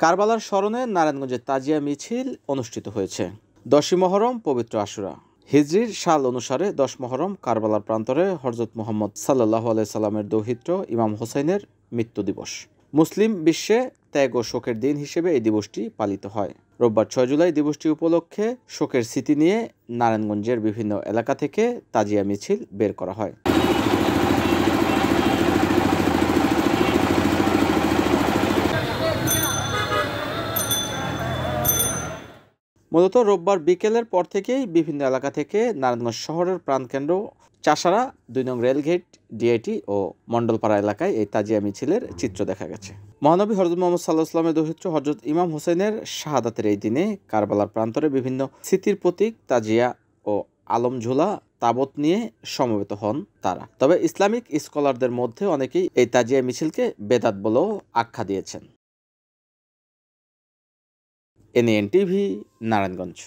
কারবালার স্মরণে নারায়ণগঞ্জে তাজিয়া মিছিল অনুষ্ঠিত হয়েছে। 10ই মহরম পবিত্র আশুরা। হিজরির সাল অনুসারে 10 মহরম কারবালার প্রান্তরে হযরত মুহাম্মদ সাল্লাল্লাহু আলাইহি সাল্লামের দৌহিত্র ইমাম হোসাইনের মৃত্যু দিবস। মুসলিম বিশ্বে ত্যাগ ও শোকের দিন হিসেবে এই দিবসটি পালিত হয়। রোববার 6 জুলাই দিবসটি উপলক্ষে শোকের স্মৃতি নিয়ে নারায়ণগঞ্জের বিভিন্ন এলাকা থেকে তাজিয়া মিছিল বের করা হয়। মূলত রোববার বিকেলের পর থেকেই বিভিন্ন এলাকা থেকে নারায়ণগঞ্জ শহরের প্রাণকেন্দ্র চাষারা, 2 নং রেলগেট, ডিআইটি ও মণ্ডলপাড়া এলাকায় এই তাজিয়া মিছিলের চিত্র দেখা গেছে। মহানবী হযরত মুহাম্মদ সাল্লাল্লাহু আলাইহি ওয়াসাল্লামের দৌহিত্র হযরত ইমাম হোসেনের শাহাদাতের এই দিনে কারবালার প্রান্তরে বিভিন্ন স্মৃতির প্রতীক তাজিয়া ও আলমঝুলা তাবত নিয়ে সমবেত হন তারা। তবে ইসলামিক স্কলারদের মধ্যে অনেকেই এই তাজিয়া মিছিলকে বেদাত বলেও আখ্যা দিয়েছেন। NN TV, Narayanganj.